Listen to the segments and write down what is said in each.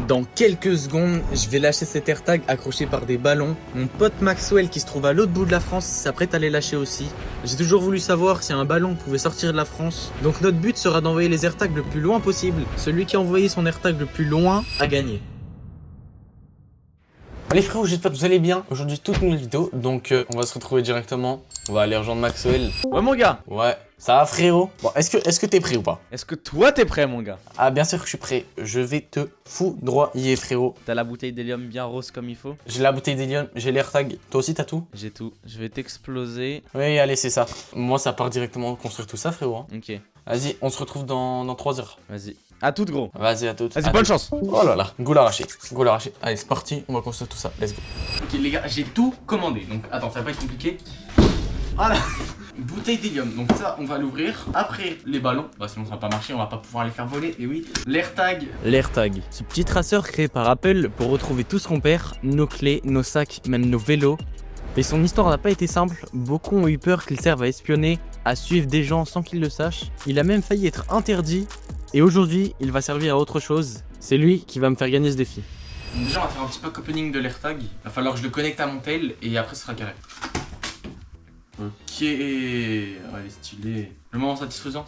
Dans quelques secondes, je vais lâcher cet AirTag accroché par des ballons. Mon pote Maxwell qui se trouve à l'autre bout de la France s'apprête à les lâcher aussi. J'ai toujours voulu savoir si un ballon pouvait sortir de la France. Donc notre but sera d'envoyer les AirTags le plus loin possible. Celui qui a envoyé son AirTag le plus loin a gagné. Allez frérot, j'espère que vous allez bien. Aujourd'hui, toute nouvelle vidéo, donc on va se retrouver directement. On va aller rejoindre Maxwell. Ouais mon gars. Ouais, ça va frérot. Bon, est-ce que t'es prêt ou pas? Est-ce que toi t'es prêt mon gars? Ah bien sûr que je suis prêt. Je vais te foudroyer frérot. T'as la bouteille d'hélium bien rose comme il faut? J'ai la bouteille d'hélium, j'ai l'AirTag. Toi aussi t'as tout? J'ai tout. Je vais t'exploser. Oui, allez, c'est ça. Moi, ça part directement construire tout ça frérot. Hein. Ok. Vas-y, on se retrouve dans 3 heures. Vas-y. À toute gros. Vas-y, à toutes. Vas-y, bonne chance. Oh là là, goût l'arraché. Goût l'arraché. Allez, c'est parti, on va construire tout ça. Let's go. Ok les gars, j'ai tout commandé, donc attends, ça va pas être compliqué. Voilà, bouteille d'hélium, donc ça on va l'ouvrir. Après les ballons, bah sinon ça va pas marcher, on va pas pouvoir les faire voler, et oui. L'AirTag. L'AirTag, ce petit traceur créé par Apple pour retrouver tout ce qu'on perd, nos clés, nos sacs, même nos vélos. Mais son histoire n'a pas été simple, beaucoup ont eu peur qu'il serve à espionner, à suivre des gens sans qu'ils le sachent. Il a même failli être interdit, et aujourd'hui il va servir à autre chose. C'est lui qui va me faire gagner ce défi. Donc déjà on va faire un petit pack opening de l'AirTag. Il va falloir que je le connecte à mon tail, et après ce sera carré. Ok, allez stylé. Le moment satisfaisant.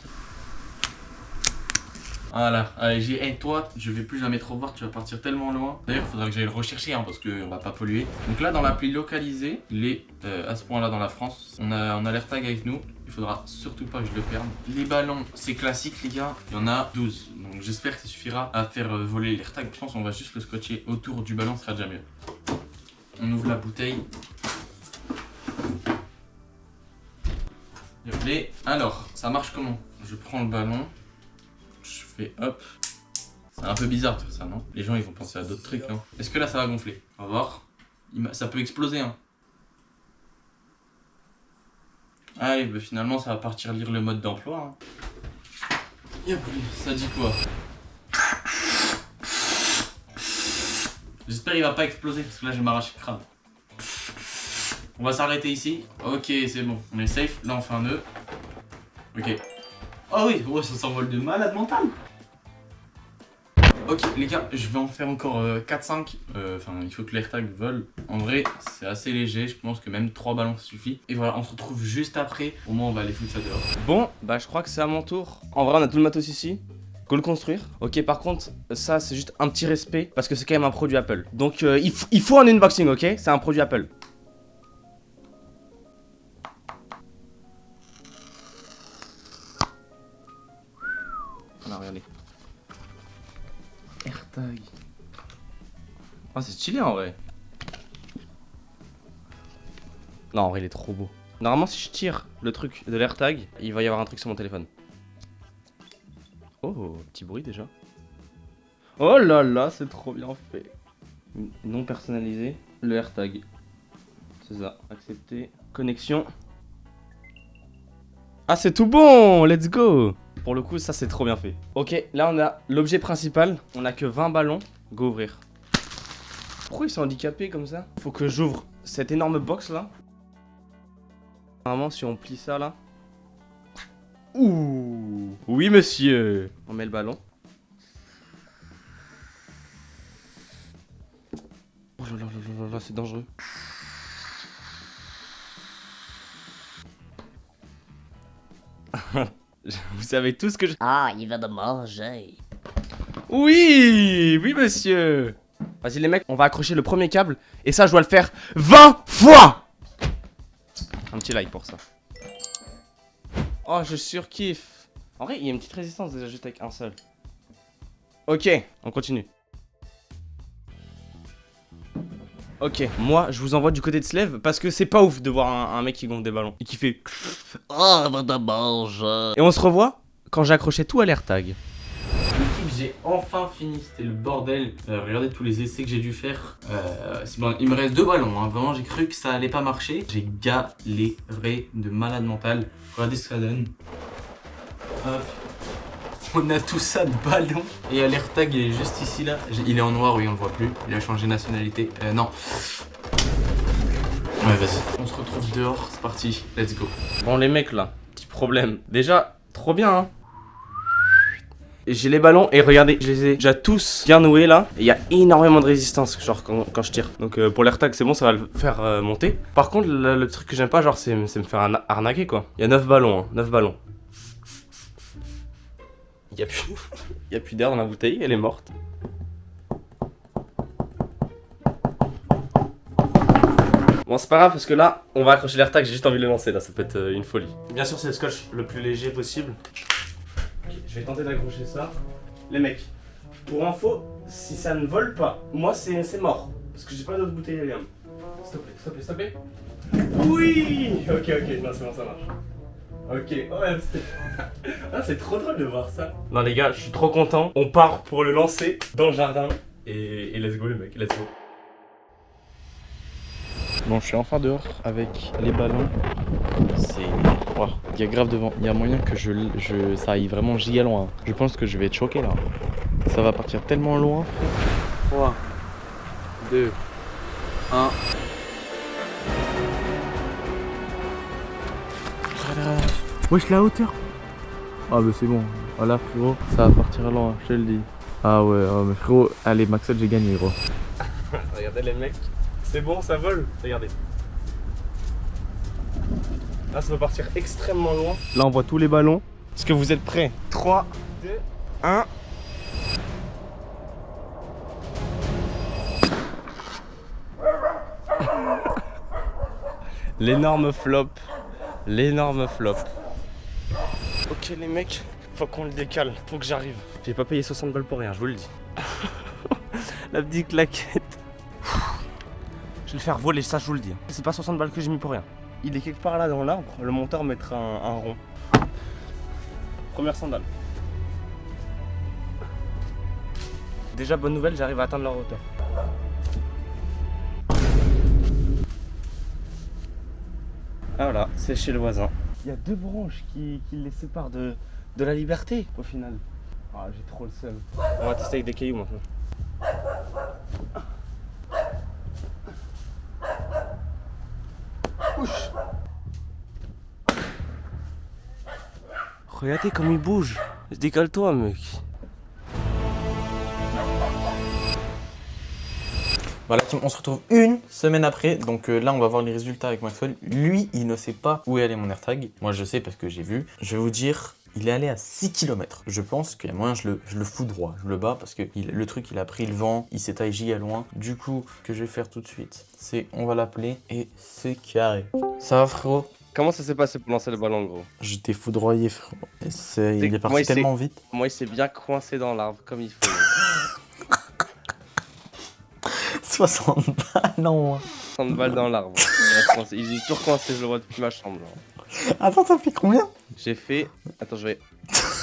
Voilà, allez toi, je vais plus jamais trop voir, tu vas partir tellement loin. D'ailleurs, il faudra que j'aille le rechercher hein, parce qu'on va pas polluer. Donc là, dans l'appli localisée, il est à ce point là dans la France. On a l'AirTag avec nous, il faudra surtout pas que je le perde. Les ballons, c'est classique les gars, il y en a 12. Donc j'espère que ça suffira à faire voler l'AirTag. Je pense qu'on va juste le scotcher autour du ballon, ce sera déjà mieux. On ouvre la bouteille. Alors, ça marche comment? Je prends le ballon, je fais hop. C'est un peu bizarre tout ça, non? Les gens ils vont penser à d'autres trucs, non? Est-ce que là ça va gonfler? On va voir. Ça peut exploser, hein. Allez, bah finalement ça va partir lire le mode d'emploi. Hein. Yep, ça dit quoi? J'espère qu'il va pas exploser parce que là je vais m'arracher le crâne. On va s'arrêter ici. Ok, c'est bon. On est safe. Là, on fait un nœud. Ok. Oh oui, oh, ça s'envole de malade mental. Ok, les gars, je vais en faire encore 4-5. Enfin, il faut que l'AirTag vole. En vrai, c'est assez léger. Je pense que même 3 ballons, ça suffit. Et voilà, on se retrouve juste après. Au moins, on va aller foutre ça dehors. Bon, bah je crois que c'est à mon tour. En vrai, on a tout le matos ici. Go le construire. Ok, par contre, ça, c'est juste un petit respect. Parce que c'est quand même un produit Apple. Donc, il faut un unboxing, ok? C'est un produit Apple. Regardez. AirTag. Oh, c'est stylé en vrai. Non, en vrai, il est trop beau. Normalement, si je tire le truc de l'AirTag, il va y avoir un truc sur mon téléphone. Oh, petit bruit déjà. Oh là là, c'est trop bien fait. Non personnalisé, le AirTag. C'est ça, accepter. Connexion. Ah, c'est tout bon, let's go. Pour le coup, ça c'est trop bien fait. Ok, là on a l'objet principal. On a que 20 ballons. Go ouvrir. Pourquoi ils sont handicapés comme ça? Faut que j'ouvre cette énorme box là. Normalement, si on plie ça là. Ouh, oui monsieur. On met le ballon. Oh là là là là là, c'est dangereux. Vous savez tout ce que je... Ah, il va me manger. Oui, oui monsieur. Vas-y les mecs, on va accrocher le premier câble. Et ça, je dois le faire 20 fois. Un petit like pour ça. Oh, je surkiffe. En vrai, il y a une petite résistance déjà juste avec un seul. Ok, on continue. Ok, moi, je vous envoie du côté de Slave parce que c'est pas ouf de voir un mec qui gonfle des ballons et qui fait... Oh, il va me manger. Et on se revoit quand j'ai accroché tout à l'AirTag. J'ai enfin fini, c'était le bordel. Regardez tous les essais que j'ai dû faire. Bon, il me reste 2 ballons, hein. Vraiment j'ai cru que ça allait pas marcher. J'ai galéré de malade mental. Regardez ce que ça donne. Hop. On a tout ça de ballons. Et l'AirTag il est juste ici là. Il est en noir, oui on le voit plus. Il a changé de nationalité. Non. Ouais vas-y. On se retrouve dehors, c'est parti. Let's go. Bon les mecs là, petit problème. Déjà, trop bien hein. j'ai les ballons et regardez, je les ai déjà tous bien noués là. Et il y a énormément de résistance genre quand je tire. Donc pour l'AirTag c'est bon, ça va le faire monter. Par contre le truc que j'aime pas genre c'est me faire arnaquer quoi. Il y a 9 ballons, hein, 9 ballons. Il y a plus, il y a plus d'air dans la bouteille, elle est morte. Bon c'est pas grave parce que là on va accrocher l'AirTag, j'ai juste envie de le lancer là, ça peut être une folie. Bien sûr c'est le scotch le plus léger possible. Okay, je vais tenter d'accrocher ça. Les mecs, pour info, si ça ne vole pas, moi c'est mort. Parce que j'ai pas d'autre bouteille d'hélium. S'il te plaît, s'il te plaît, s'il te plaît. Oui. Ok, non c'est bon, ça marche. Ok, ouais, ah, c'est trop drôle de voir ça. Non les gars, je suis trop content. On part pour le lancer dans le jardin. Et let's go les mecs, let's go. Bon, je suis enfin dehors avec les ballons. Wow. Il y a grave devant. Il y a moyen que ça aille vraiment giga loin. Je pense que je vais être choqué là. Ça va partir tellement loin. 3, 2, 1. Wesh, la hauteur. Ah bah c'est bon. Voilà frérot, ça va partir loin, je te le dis. Ah ouais, oh, mais frérot, allez Maxel, j'ai gagné gros. Regardez les mecs, c'est bon, ça vole. Regardez. Là ça va partir extrêmement loin. Là on voit tous les ballons. Est-ce que vous êtes prêts? 3, 2, 1. L'énorme flop. L'énorme flop. Ok les mecs, faut qu'on le décale, faut que j'arrive. J'ai pas payé 60 balles pour rien, je vous le dis. La petite claquette. Je vais le faire voler, ça je vous le dis. C'est pas 60 balles que j'ai mis pour rien. Il est quelque part là dans l'arbre, le monteur mettra un rond. Première sandale. Déjà bonne nouvelle, j'arrive à atteindre leur hauteur. Ah voilà, c'est chez le voisin. Il y a deux branches qui les séparent de la liberté au final. Ah j'ai trop le seum. On va tester avec des cailloux maintenant. Ouch. Regardez comme il bouge. Décale-toi mec. Voilà, on se retrouve une semaine après. Donc là, on va voir les résultats avec Maxwell. Lui, il ne sait pas où est allé mon AirTag. Moi, je sais parce que j'ai vu. Je vais vous dire, il est allé à 6 km. Je pense qu'il y a moyen, je le fous droit. Je le bats parce que le truc, il a pris le vent. Il s'est taillé giga loin. Du coup, ce que je vais faire tout de suite, c'est on va l'appeler et c'est carré. Ça va, frérot? Comment ça s'est passé pour lancer le ballon gros? J'étais foudroyé, frérot. Il est parti tellement vite. Moi, il s'est bien coincé dans l'arbre comme il faut. 60 balles, non. 60 balles dans l'arbre. Il est toujours coincé, je le vois depuis ma chambre. Là. Attends, t'as fait combien? J'ai fait. Attends, je vais.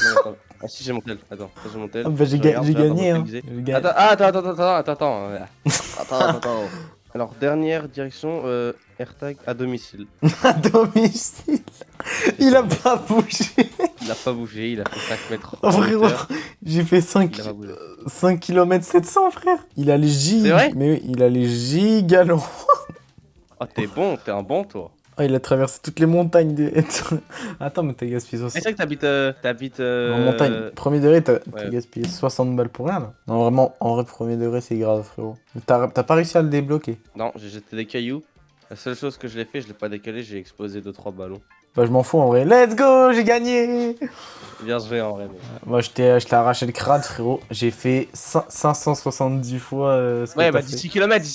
Non, attends. Ah si, j'ai mon tel. Attends, j'ai mon tel. Ah, bah, j'ai gagné, hein. Attends. Alors, dernière direction, AirTag à domicile. À domicile. Il a pas bougé. Il a pas bougé, il a fait 5 mètres. Oh, frérot, j'ai fait 5 km 700, frère. Il a les gigas. C'est vrai? Mais oui, il a les gigas loin. Ah, t'es bon, t'es un bon, toi. Oh, il a traversé toutes les montagnes de... Attends, mais t'as gaspillé 60. C'est vrai que t'habites En montagne. Premier degré, t'as gaspillé 60 balles pour rien, là. Non, vraiment, en vrai, premier degré, c'est grave, frérot. T'as pas réussi à le débloquer. Non, j'ai jeté des cailloux. La seule chose que je l'ai fait, je l'ai pas décalé, j'ai explosé 2-3 ballons. Bah, je m'en fous, en vrai. Let's go, j'ai gagné. Bien joué, en vrai. Mais... Moi, je t'ai arraché le crâne, frérot. J'ai fait 570 fois ce que ouais, t'as bah fait. 10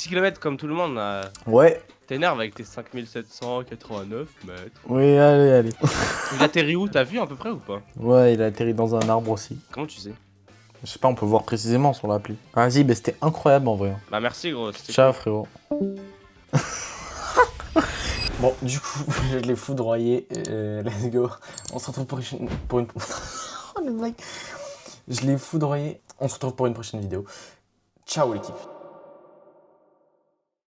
km, comme tout le monde. Ouais. T'énerves avec tes 5789 mètres. Oui, allez. Il atterrit où? T'as vu à peu près ou pas? Ouais, il a atterri dans un arbre aussi. Comment tu sais? Je sais pas, on peut voir précisément sur l'appli. Vas-y, bah c'était incroyable en vrai. Bah merci gros. Ciao frérot. Bon, du coup, je l'ai foudroyé. Let's go. On se retrouve pour une... Oh le mec. Je l'ai foudroyé. On se retrouve pour une prochaine vidéo. Ciao l'équipe.